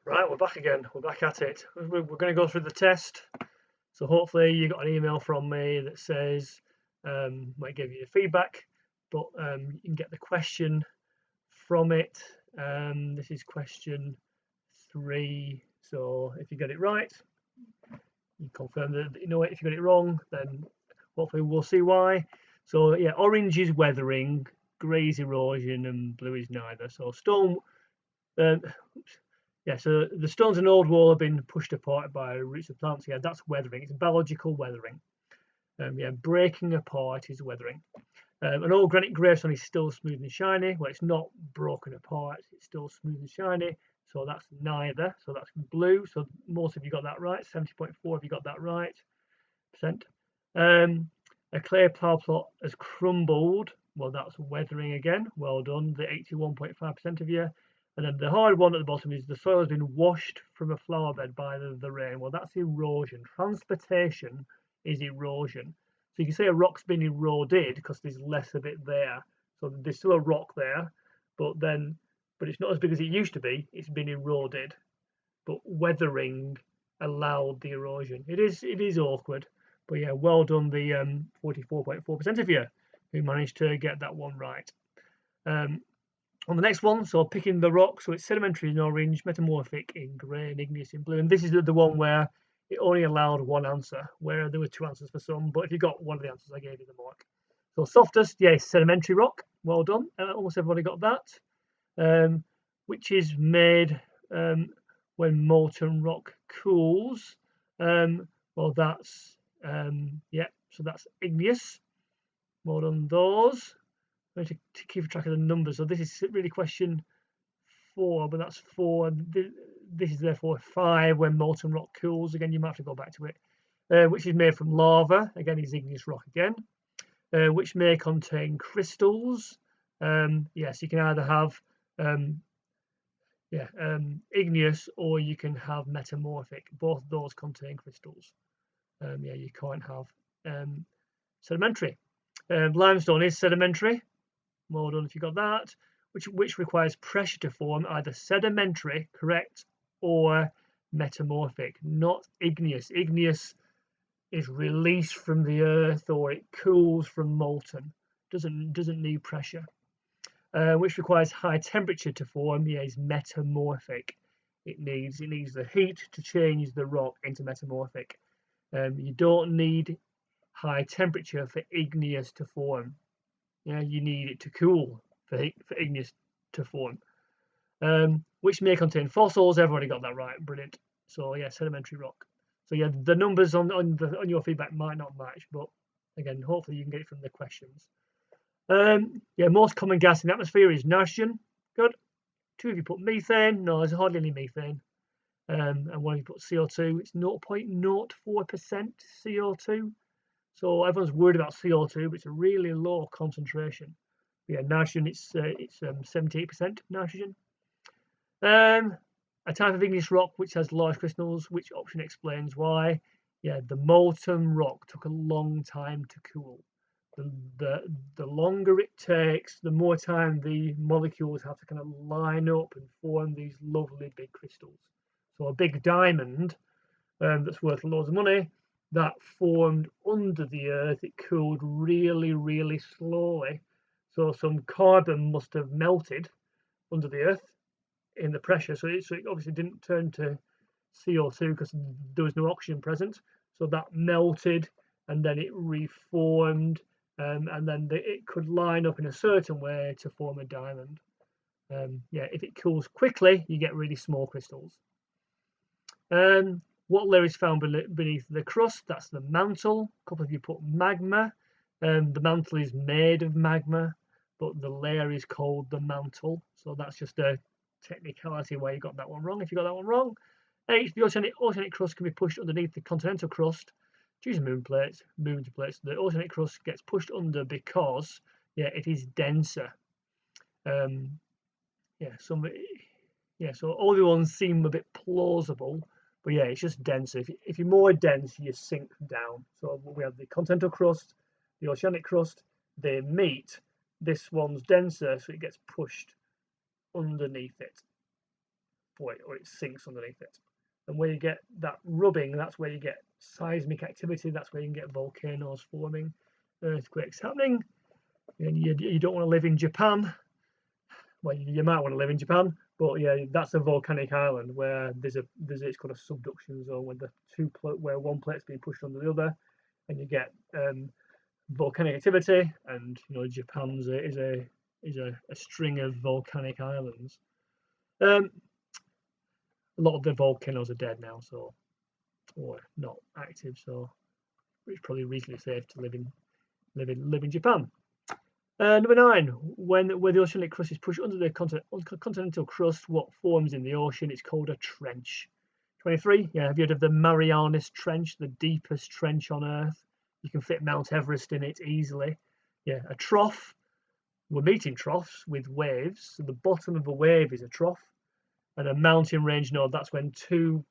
Right, we're back again. We're back at it. We're going to go through the test. So hopefully you got an email from me that says, might give you the feedback, but you can get the question from it. This is question 3. So if you get it right, you confirm that you know it. If you got it wrong, then hopefully we'll see why. So yeah, orange is weathering, grey is erosion, and blue is neither. So stone. Um, Yeah, so the stones in old wall have been pushed apart by roots of plants. Yeah, that's weathering. It's biological weathering. Yeah, breaking apart is weathering. An old granite gravestone is still smooth and shiny. Well, it's not broken apart. It's still smooth and shiny. So that's neither. So that's blue. So most of you got that right. 70.4 of you got that right. Percent. Um, a clay plough plot has crumbled. Well, that's weathering again. Well done. The 81.5% of you. And then the hard one at the bottom is the soil has been washed from a flower bed by the rain. Well, that's erosion. Transportation is erosion. So you can say a rock's been eroded because there's less of it there. So there's still a rock there, but it's not as big as it used to be. It's been eroded. But weathering allowed the erosion. It is awkward, but yeah, well done the 44.4% of you who managed to get that one right. Um, on the next one, so picking the rock, so it's sedimentary in orange, metamorphic in grey, and igneous in blue. And this is the one where it only allowed one answer, where there were 2 answers for some, but if you got one of the answers, I gave you the mark. So softest, yes, sedimentary rock. Well done. Almost everybody got that. Which is made when molten rock cools. Well, that's yeah. So that's igneous. Well done, those. I need to keep track of the numbers. So this is really question 4, but that's 4. This is therefore 5 when molten rock cools. Again, you might have to go back to it. Which is made from lava. Again, is igneous rock again. Which may contain crystals. Yes, you can either have igneous or you can have metamorphic. Both those contain crystals. Yeah, you can't have sedimentary. Limestone is sedimentary. Well done if you got that. Which requires pressure to form, either sedimentary, correct, or metamorphic, not igneous. Igneous is released from the earth or it cools from molten. Doesn't need pressure. Which requires high temperature to form, yeah, is metamorphic. It needs the heat to change the rock into metamorphic. You don't need high temperature for igneous to form. Yeah, you need it to cool for igneous to form. Which may contain fossils. Everybody got that right. Brilliant. So yeah, sedimentary rock. So yeah, the numbers on your feedback might not match, but again, hopefully you can get it from the questions. Yeah, most common gas in the atmosphere is nitrogen. Good. 2 of you put methane. No, there's hardly any methane. And 1 of you put CO2. It's 0.04% CO2. So everyone's worried about CO2, but it's a really low concentration. Yeah, nitrogen, it's 78% nitrogen. A type of igneous rock which has large crystals. Which option explains why? Yeah, the molten rock took a long time to cool. The longer it takes, the more time the molecules have to kind of line up and form these lovely big crystals. So a big diamond that's worth loads of money, that formed under the earth, it cooled really, really slowly. So some carbon must have melted under the earth in the pressure. So it obviously didn't turn to CO2 because there was no oxygen present. So that melted and then it reformed, and then it could line up in a certain way to form a diamond. Yeah, if it cools quickly, you get really small crystals. What layer is found beneath the crust? That's the mantle. A couple of you put magma. The mantle is made of magma, but the layer is called the mantle. So that's just a technicality where you got that one wrong. If you got that one wrong, H, the oceanic crust can be pushed underneath the continental crust due to moon plates. The oceanic crust gets pushed under because, yeah, it is denser. Yeah, so all the ones seem a bit plausible, but yeah, it's just denser. If you're more dense, you sink down. So we have the continental crust, the oceanic crust, they meet. This one's denser, so it gets pushed underneath it. or it sinks underneath it. And where you get that rubbing, that's where you get seismic activity. That's where you can get volcanoes forming, earthquakes happening. And you don't want to live in Japan. Well, you might want to live in Japan, but yeah, that's a volcanic island where there's it's called a subduction zone, where one plate's being pushed under the other, and you get volcanic activity. And Japan's is a string of volcanic islands. A lot of the volcanoes are dead now, or not active, so it's probably reasonably safe to live in Japan. Number 9, where the oceanic crust is pushed under the continental crust, what forms in the ocean? It's called a trench. 23, yeah, have you heard of the Marianas Trench, the deepest trench on Earth? You can fit Mount Everest in it easily. Yeah, a trough. We're meeting troughs with waves. So the bottom of a wave is a trough, and a mountain range node. That's when two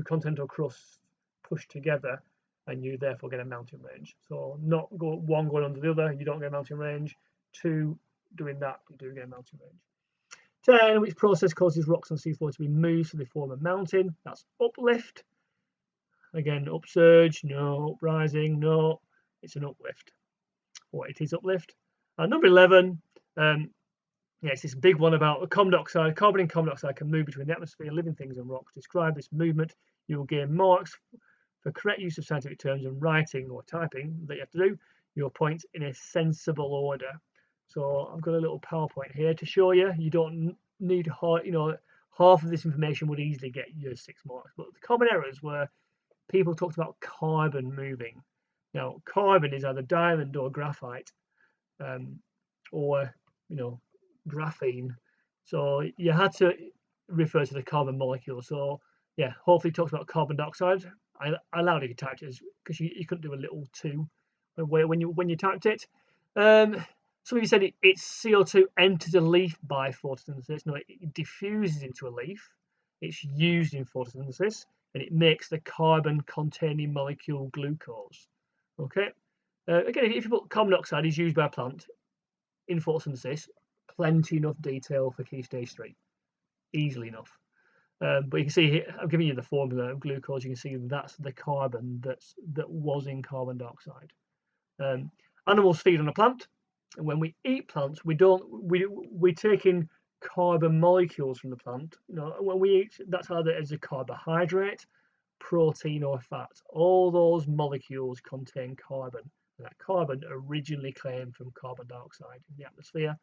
continental crusts push together, and you therefore get a mountain range. So not one going under the other, you don't get a mountain range. 2 doing that, you do get a mountain range. 10, which process causes rocks on seafloor to be moved so they form a mountain? That's uplift. Again, upsurge, no. Uprising, no. It's an uplift. Or it is uplift. Number 11, it's this big one about carbon dioxide. Carbon and carbon dioxide can move between the atmosphere, living things, and rocks. Describe this movement. You will gain marks for correct use of scientific terms and writing or typing that you have to do your points in a sensible order. So I've got a little PowerPoint here to show you. You don't need half of this information would easily get you 6 marks. But the common errors were people talked about carbon moving. Now, carbon is either diamond or graphite, or graphene. So you had to refer to the carbon molecule. So yeah, hopefully it talks about carbon dioxide. I allowed you to type it because you couldn't do a little 2 when you typed it. Some of you said it's CO2 enters a leaf by photosynthesis. No, it diffuses into a leaf. It's used in photosynthesis, and it makes the carbon-containing molecule glucose. Okay. Again, if you put carbon dioxide is used by a plant in photosynthesis, plenty enough detail for key stage 3, easily enough. But you can see here, I'm giving you the formula of glucose. You can see that's the carbon that was in carbon dioxide. Animals feed on a plant, and when we eat plants, we take in carbon molecules from the plant. When we eat, that's either as a carbohydrate, protein, or fat. All those molecules contain carbon, and that carbon originally came from carbon dioxide in the atmosphere,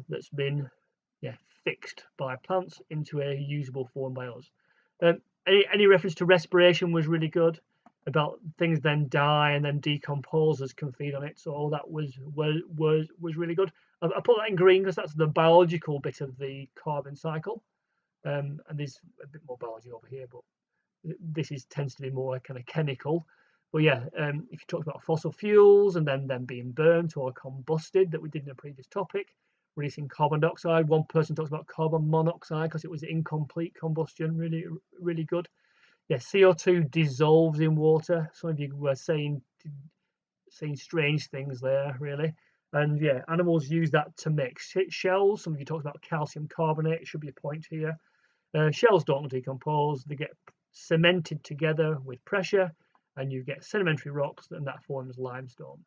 that's been fixed by plants into a usable form by us. Any reference to respiration was really good, about things then die and then decompose can feed on it. So all that was really good. I put that in green because that's the biological bit of the carbon cycle, and there's a bit more biology over here, but this tends to be more kind of chemical. But yeah, if you talk about fossil fuels and then them being burnt or combusted, that we did in a previous topic, releasing carbon dioxide. One person talks about carbon monoxide because it was incomplete combustion. Really, really good. Yeah, CO2 dissolves in water. Some of you were saying strange things there, really. And yeah, animals use that to make shells. Some of you talked about calcium carbonate. It should be a point here. Shells don't decompose. They get cemented together with pressure, and you get sedimentary rocks, and that forms limestone.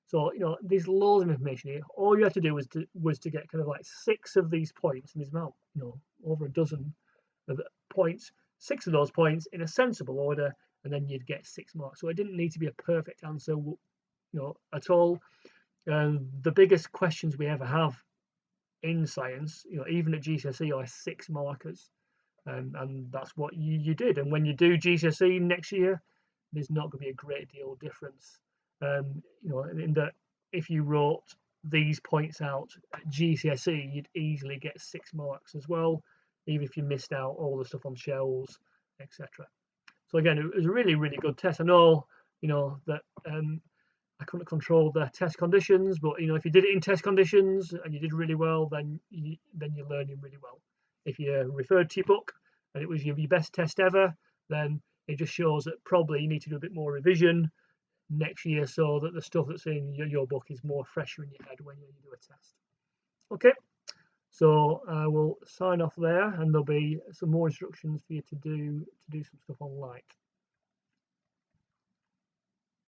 So there's loads of information here. All you have to do was to get kind of like 6 of these points, and there's about over a dozen of points. 6 of those points in a sensible order, and then you'd get 6 marks. So it didn't need to be a perfect answer, at all. The biggest questions we ever have in science, even at GCSE, are 6 markers, and that's what you did. And when you do GCSE next year, there's not going to be a great deal of difference. In that if you wrote these points out at GCSE, you'd easily get 6 marks as well, even if you missed out all the stuff on shells, etc. So again, it was a really, really good test. I know, that I couldn't control the test conditions, but if you did it in test conditions and you did really well, then you're learning really well. If you referred to your book and it was your best test ever, then it just shows that probably you need to do a bit more revision next year so that the stuff that's in your book is more fresher in your head when you do a test. Okay, So I will sign off there, and there'll be some more instructions for you to do some stuff on Light.